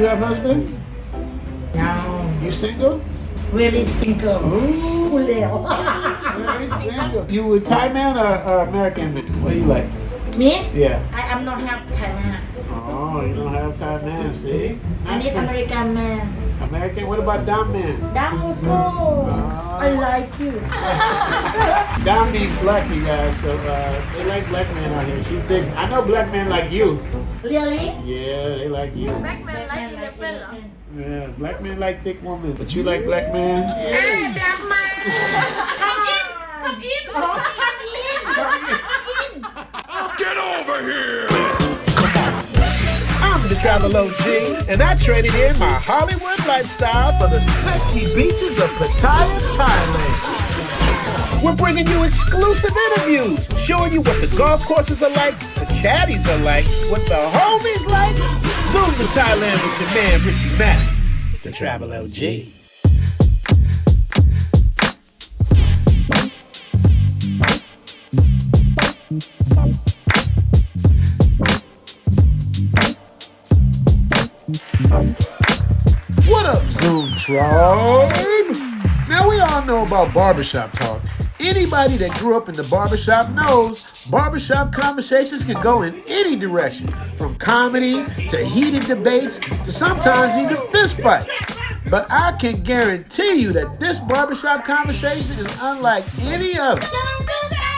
You have husband? No. You single? Really single. Ooh. Very single. You with Thai man or American man? What do you like? Me? Yeah. I am not have Thai man. Oh, you don't have Thai man, see? I need American man. American? What about Dom man? Dam also. I like you. Dom means black, you guys, so they like black men out here. She's big. I know black men like you. Really? Yeah, they like you. Black man like 11. Yeah, black men like thick women, but you like black men? Hey, black man. Come in. Come in. Oh, come in. Get over here! I'm the Travel OG, and I traded in my Hollywood lifestyle for the sexy beaches of Pattaya, Thailand. We're bringing you exclusive interviews, showing you what the golf courses are like, the caddies are like, what the homies like. Zoom to Thailand with your man, Richie Mack, the Travel OG. What up, Zoom tribe? Now we all know about barbershop talk. Anybody that grew up in the barbershop knows barbershop conversations can go in any direction, from comedy to heated debates to sometimes even fist fights. But I can guarantee you that this barbershop conversation is unlike any other.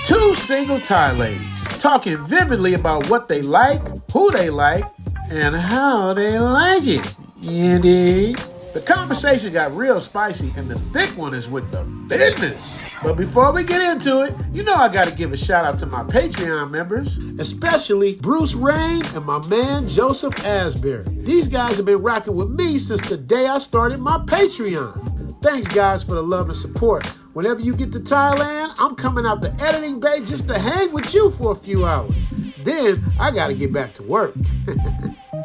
Two single Thai ladies talking vividly about what they like, who they like, and how they like it. Indeed. The conversation got real spicy, and the thick one is with the business. But before we get into it, you know I got to give a shout out to my Patreon members, especially Bruce Rain and my man Joseph Asbury. These guys have been rocking with me since the day I started my Patreon. Thanks, guys, for the love and support. Whenever you get to Thailand, I'm coming out the editing bay just to hang with you for a few hours. Then I got to get back to work.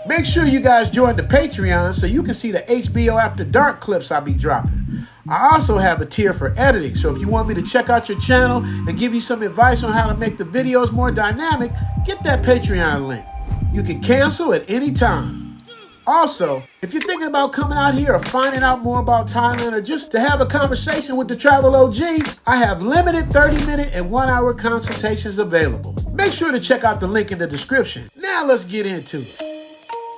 Make sure you guys join the Patreon so you can see the HBO After Dark clips I'll be dropping. I also have a tier for editing, so if you want me to check out your channel and give you some advice on how to make the videos more dynamic, get that Patreon link. You can cancel at any time. Also, if you're thinking about coming out here or finding out more about Thailand or just to have a conversation with the Travel OG, I have limited 30-minute and 1-hour consultations available. Make sure to check out the link in the description. Now let's get into it.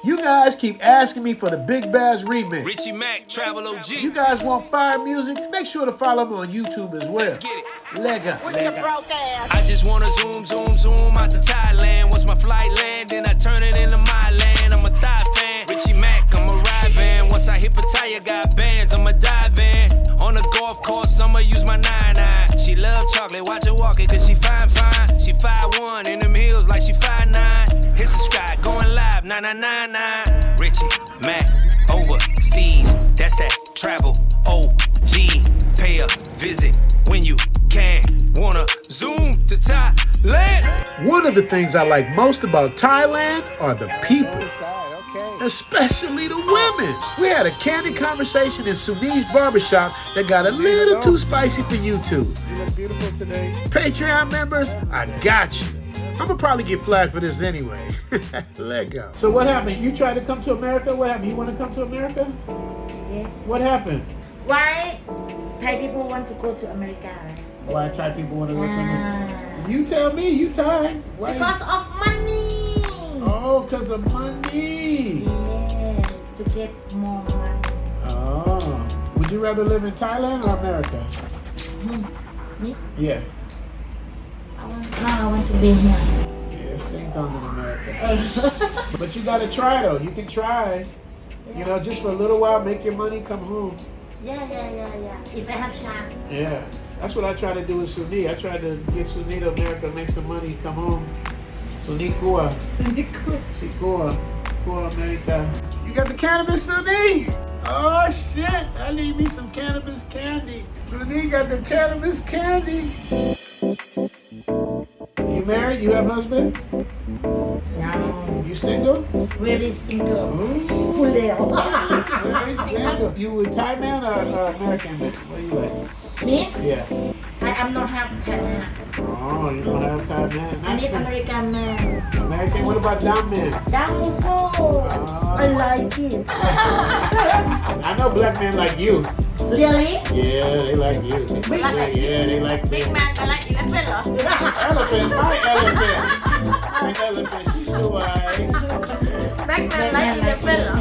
You guys keep asking me for the Big Bass remix. Richie Mack, Travel OG. You guys want fire music? Make sure to follow me on YouTube as well. Let's get it. Lega. With your broke ass. I just wanna zoom out to Thailand. Once my flight land, then I turn it into my land. I'm a Thai fan. Richie Mack, I'm arriving. Once I hit Pattaya, got bands, I'ma dive in. On the golf course, I'ma use my 9-9. She love chocolate, watch her walk it, cause she fine. She 5'1", in them heels like she 5'9". Hit subscribe, going live, 9999. Richie Mack, overseas, that's that Travel OG. Pay a visit when you can. Wanna zoom to Thailand? One of the things I like most about Thailand are the people. Especially the women. We had a candid conversation in Suni's barbershop that got a little too spicy for YouTube. You look beautiful today. Patreon members, I got you. I'm gonna probably get flagged for this anyway. Let go. So what happened? You tried to come to America? What happened? You want to come to America? Yeah. What happened? Why Thai people want to go to America? Why Thai people want to go to America? You tell me. You Thai. Why? Because of money. Oh, because of money. Yes, to get more money. Oh. Would you rather live in Thailand or America? Me? Yeah. I want to be here. Yeah, stay down in America. But you gotta try though. You can try. You know, just for a little while, make your money, come home. Yeah. If I have chance. Yeah. That's what I try to do with Suni. I tried to get Suni to America, make some money, come home. Suni Kua. She Kua. Kua America. You got the cannabis, Suni? Oh shit. I need me some cannabis candy. Suni got the cannabis candy. You married? You have a husband? No. You single? Very single. พูดเร็ว Very single. You a Thai man or American man? What you like? Me Yeah. I am not have Thailand Oh, you don't have Thai man. I need American man American. What about dumb man? Damn so I like it I know black men like you. Really Yeah, they like you. Yeah, they like บิ๊ก me. แมนอะไรอีเลฟเว่นเหรอ Elephant, my elephant. My elephant. She's so white. แบ็กแมนอะไรอีเลฟเว่นเหรอ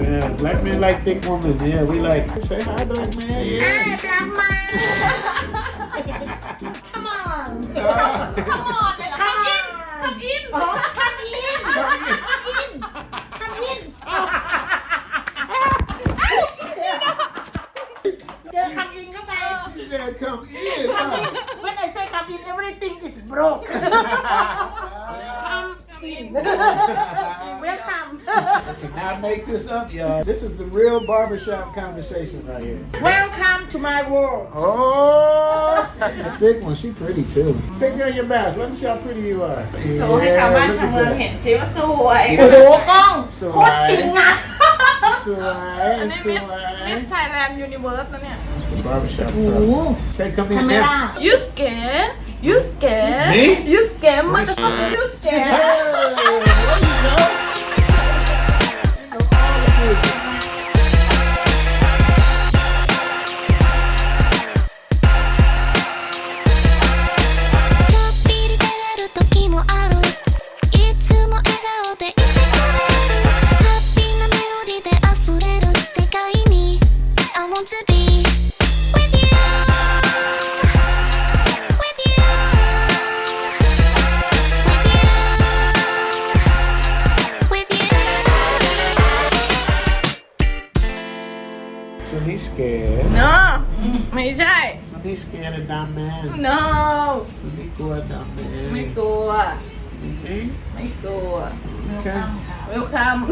Yeah, black men like thick women. Yeah, we like. Say hi, black man. Yeah. Hey black man Come on Come on เลยเหรอ Come in Come in Come in Come in เจอ come in เข้าไป She said, come in. When I say come in everything is broke Come in Welcome Cannot make this up, y'all. This is the real barbershop conversation right here. Welcome to my world Oh, the thick one. She pretty too. Take care of your mask. Let me see how pretty you are. โชว์ให้ชาวบ้านชาวเมืองเห็นสิว่าสวย โอ้โหกล้องโคตรจริงอ่ะ So อัน I, นี้ so มิส I. ไทยแลนด์ยูนิเวิร์สนะเนี่ย It's the barbershop โอ้โห talk. Say, come คา in เม there. ร่า ยูสเก๋ยูสเก๋ Me? ยูสเก๋มันจะต้องยูสเก๋ Hey, there you go. You know all the business. ちょっぴり照れる時もあるいつも笑顔でいてくれるハッピーなメロディーで溢れる世界に I want to be with you with you with you with you So he's scared. no ไม่ใช่ So he's scared of dumb man. no So he go at dumb ไม่ man. กลัว See, think? ไม่กลัว Okay. welcome ไ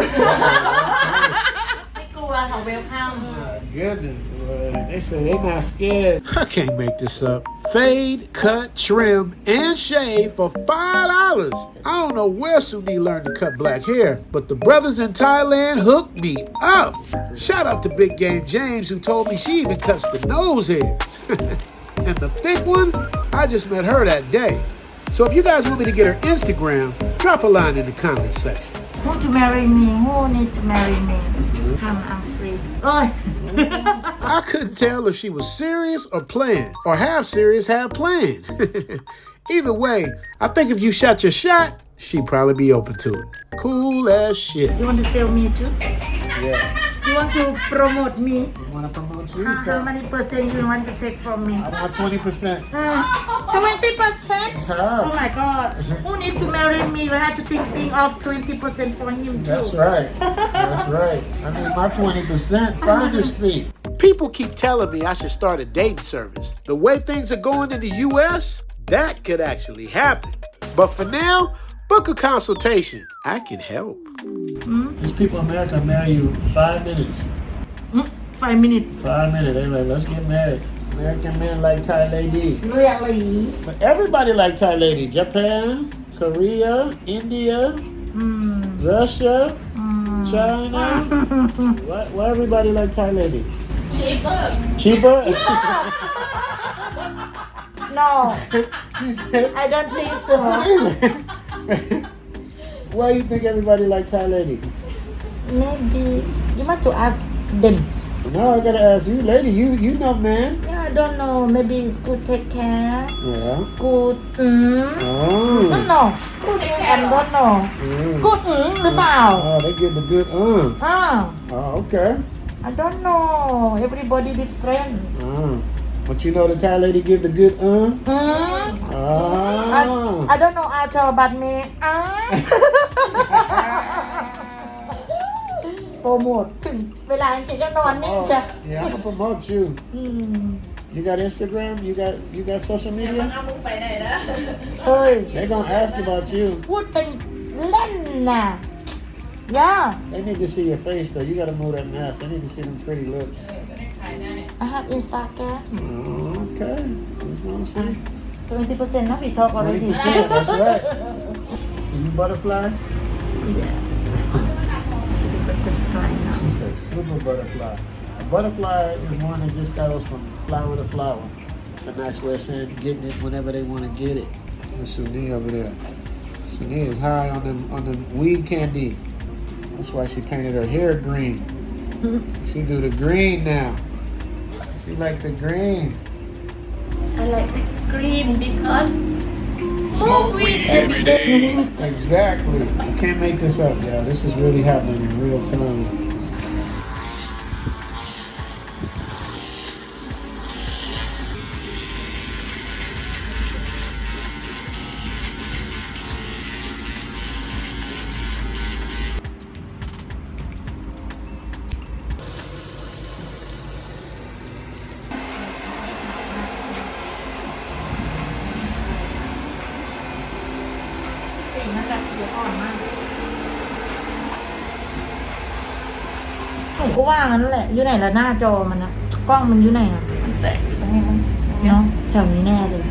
ม่กลัวค่ะ Welcome My goodness, boy. They say they not scared. I can't make this up. Fade, cut, trim, and shave for $5. I don't know where Suni learned to cut black hair, but the brothers in Thailand hooked me up. Shout out to Big Game James, who told me she even cuts the nose hairs. And the thick one, I just met her that day. So if you guys want me to get her Instagram, drop a line in the comment section. Who to marry me Who need to marry me Come I'm free โอ้ย I couldn't tell if she was serious or playing, or half serious, half playing. Either way, I think if you shot your shot, she'd probably be open to it. Cool as shit. You want to sell me too Yeah. You want to promote me You want to promote you? How many percent you want to take from me I want 20%. 20% Huh? Oh my god Who need to marry me You have to think of 20% for him too That's right. That's right. I mean, my 20% finder's fee. People keep telling me I should start a dating service. The way things are going in the U.S., that could actually happen. But for now, book a consultation. I can help. These people in America marry you 5 minutes. 5 minutes 5 minutes. They like, let's get married. American men like Thai lady. Really But everybody like Thai lady. Japan, Korea, India, Russia, China. Why everybody like Thai lady? Cheaper? No She said, I don't think so why you think everybody like Thai lady? Maybe You want to ask them No, I gotta ask you, lady. You know, man. Yeah I don't know Maybe it's good take care Yeah. Good Oh. No Good I don't know Good หรือเปล่า Oh, they get the good Oh, okay. I don't know Everybody different But you know the Thai lady give the good I don't know how to but me โปรโมทถึงเวลาจริงๆก็นอนนิ่งใช่ Yeah, I'm gonna promote you. You got Instagram? You got social media? เอามุกไปไหนนะ เฮ้ย They gonna ask about you. พูดเป็นเล่นน่ะ Yeah They need to see your face though. You gotta move that mask. They need to see them pretty lips. I have Instagram Okay. You gonna see? 20% นะ we talk already 20%. That's right. So you butterfly? Yeah She said super butterfly. A butterfly is one that just goes from flower to flower. It's a nice way of saying getting it whenever they want to get it. There's Suni over there. Suni is high on the weed candy. That's why she painted her hair green. She do the green now. She like the green. I like the green because smoke weed every day. Exactly. I can't make this up, y'all. This is really happening in real time.ผมก็ว่างั้นแหละอยู่ไหนละหน้าจอมันนะกล้องมันอยู่ไหนอ่ะ แตกตรงนี้มั้ง เนาะแถวนี้แน่เลย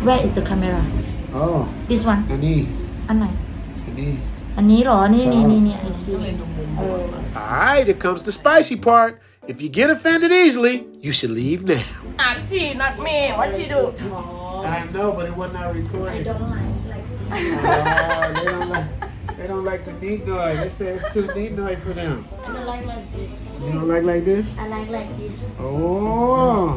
Where is the camera Oh, this one Annie. อันไหน Annie. อันนี้เหรอนี่ไอซี ก็เลยดูมุม Alright, here comes the spicy part. If you get offended easily, you should leave now. not she not me what she do I know, but it was not recorded. I don't like They don't like the neat noise. They say it's too neat noise for them. I don't like this You don't like this? I like this Oh.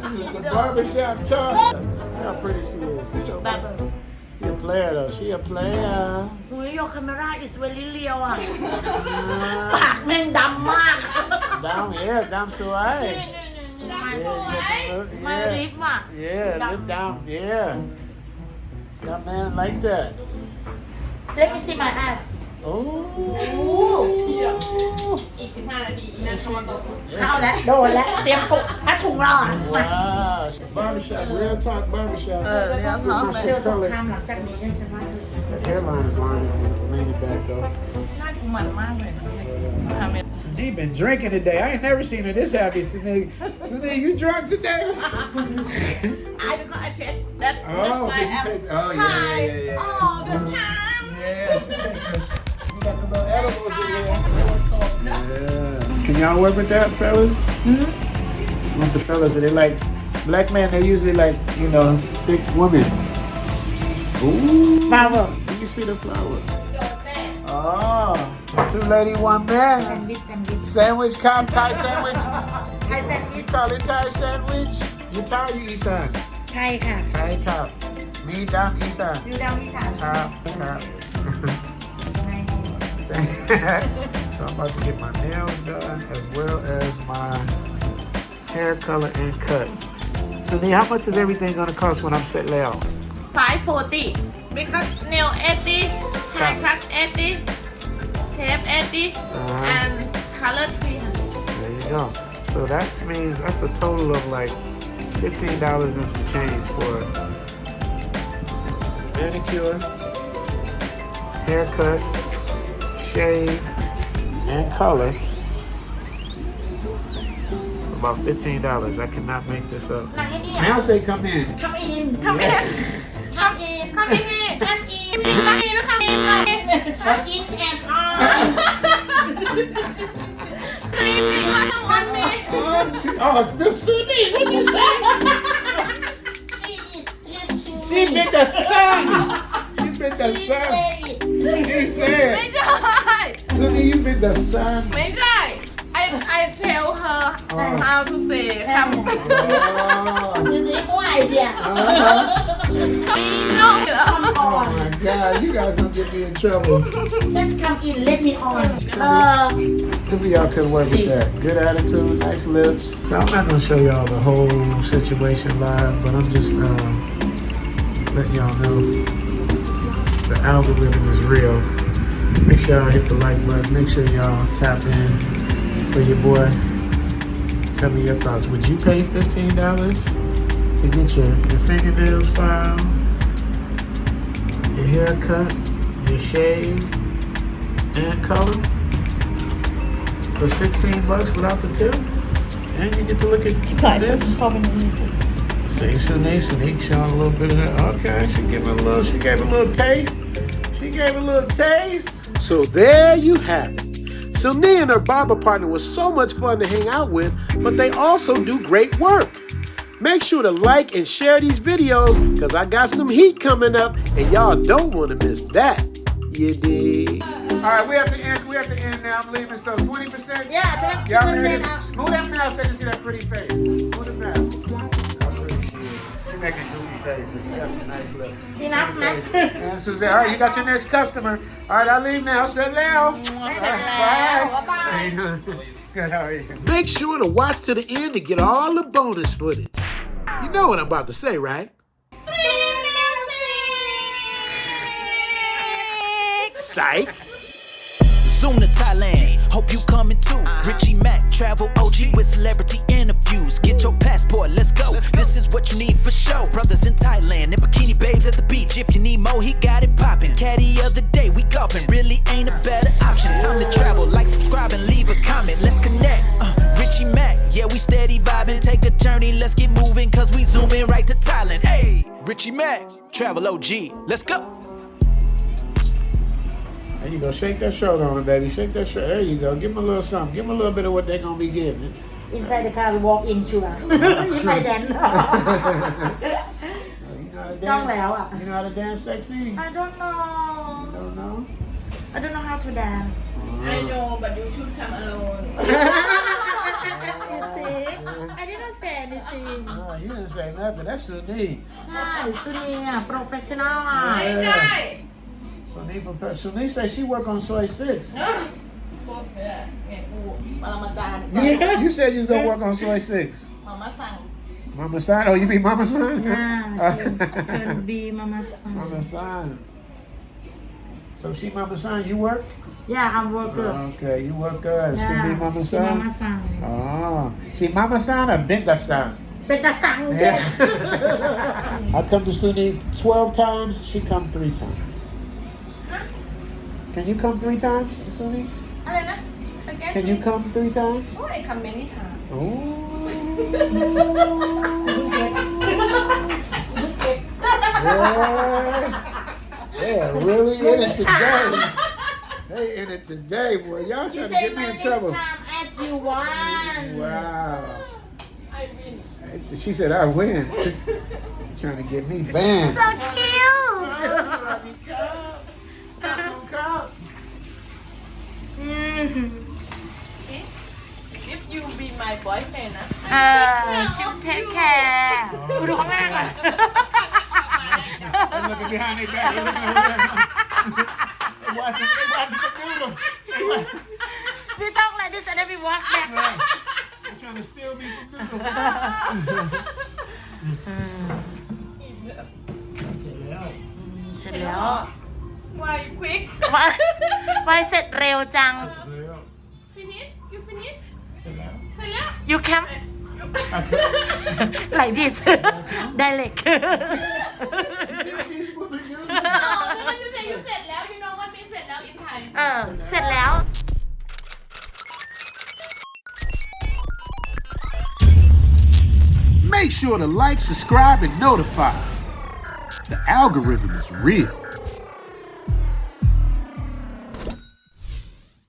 This is the barbershop talk. Look how pretty she is. She a player though. She a player. หุยโยคาเมร่า is very real อ่ะปากแม่งดำมาก Down here, down so high. ไม่ลิฟต์อ่ะ Yeah, lift down. Yeah. That man like that. Let me see my ass Oh. อีก15 นาทีอีนั่นเข้ามาตก เข้าแล้วโดนแล้วเตรียมปลุกผ้าถุงรอ Wow. Barbershop, real talk barbershop. เรียกเขาไป เจอสงครามหลังจากนี้ฉันว่า The hairline is leaning back though. หน้ากูมันมากเลยนะทำเป็น Suni been drinking today. I ain't never seen her this happy. Suni, you drunk today? I because I take that Oh, that's why did you I'm take? Oh yeah. all the time Yeah, she take the, you got the little edibles in here. Yeah. Can y'all work with that, fellas? With the fellas, they like black men. They usually like thick women. Ooh, Flower. Let me see the flower. Oh, 2 lady, 1 man. แซนด์วิช Sandwich, cop, Thai sandwich. ไทยแซนด์วิ You ช call it Thai sandwich? You Thai, you Isan? ใช่ค่ะ Thai cop. Me, Dam, Isan. อยู่ดาวอีสาน Cop. So I'm about to get my nails done as well as my hair color and cut. So Nia, how much is everything gonna cost when I'm set layout? 540 because nail 80 haircut 80 shape 80 and color 300 There you go. So that means that's a total of like $15 and some change for manicure, haircut, shave, and color. About $15. I cannot make this up. นางไอ้เนี่ย Now say come in. come in come in come in come in come in come in come in come in and on Suni, what you say? she is dressing She been the sun. She been the she sun. say it She said, ไม่ใช่ Suni, you been the sun. ไม่ใช่ I tell her how to say คำ you say why dear no Oh my God, you guys gonna get me in trouble. let's come in let me on Too many y'all couldn't work with that. Good attitude, nice lips. So I'm not gonna show y'all the whole situation live, but I'm just letting y'all know the algorithm is real. Make sure y'all hit the like button. Make sure y'all tap in for your boy. Tell me your thoughts. Would you pay $15 to get your fingernails filed, your haircut, your shave, and color for $16 without the tip? And you get to look at this. See, Sunique showing a little bit of that. Okay, she gave a little taste. She gave a little taste. So there you have it. Suni and her barber partner was so much fun to hang out with, but they also do great work. Make sure to like and share these videos, because I got some heat coming up, and y'all don't want to miss that. You dig? All right, we have to end now. I'm leaving, so 20%? Yeah, Y'all 20% married? off. Move that mouse so you can see that pretty face. Move the mouse. She making a goofy face, but she got some nice lip. Enough, man. And Suzanne, all right, you got your next customer. All right, I leave now. Sit down. Bye. How you doing? Good, how are you? Make sure to watch to the end to get all the bonus footage. You know what I'm about to say, right? Psych. Zoom to Thailand, hope you coming too. Richie Mac, travel OG with celebrity interviews. Get your passport, let's go. This is what you need for show. Brothers in Thailand and bikini babes at the beach. If you need more, he got it poppin'. Caddy of the day, we golfing. Really ain't a better option. Time to travel, like, subscribe, and leave a comment. Let's connect. Richie Mac, yeah, we steady vibing. Take a journey, let's get moving, cause we zooming right to Thailand. Hey, Richie Mac, travel OG, let's go. There you go. Shake that shoulder on it, baby. Shake that shoulder. There you go. Give them a little something. Give them a little bit of what they're going to be getting. Inside the car, we walk in, sure. If I dance. You know how to Don't dance? laugh. You know how to dance sexy? I don't know. You don't know? I don't know how to dance. I know, but you should come alone. You see? I didn't say anything. No, you didn't say nothing. That's Suni. ใช่ซุนีอ่ะ professional อ่ะ ไม่ใช่ Suni professional. Suni say she work on soy 6. พวกเนี่ยไงกูปรมาจารย์ You said you was going to work on soy 6. มาม่าสั่ง Mama San. Oh, you be Mama San? อ่า can be mama son Mama San. So she Mama San, you work? yeah I'm worker Okay, you work good. yeah Suni Mama San? mama son Oh, she Mama San or Binta San? เป็นตาสังเด็ก I come to Suni 12 times, she come 3 times. Can you come 3 times, Suni? อะไรนะสแกน Can you come 3 times? โอ้ยคำเมนี่ถาม Oh. Yeah, really in it today. They in it today, boy. Y'all you trying to say get me in many trouble. time as you want Wow. ไอวิน She said I win. Trying to get me banned. so cute if you be my boyfriend นะ you take care ดูข้างล่างก่อน They're looking behind their back. They're looking over there. They watching the noodle. พี่ต้องอะไรที่จะได้ไป walk back They're trying to steal me from noodle. เสร็จแล้ว why quick ไวเสร็จเร็วจัง finish you finish เสร็จแล้ว you can like this direct These women do this. no because you say you เสร็จแล้ว you know what means เสร็จแล้ว in Thai เสร็จแล้ว Make sure to like, subscribe, and notify. The algorithm is real.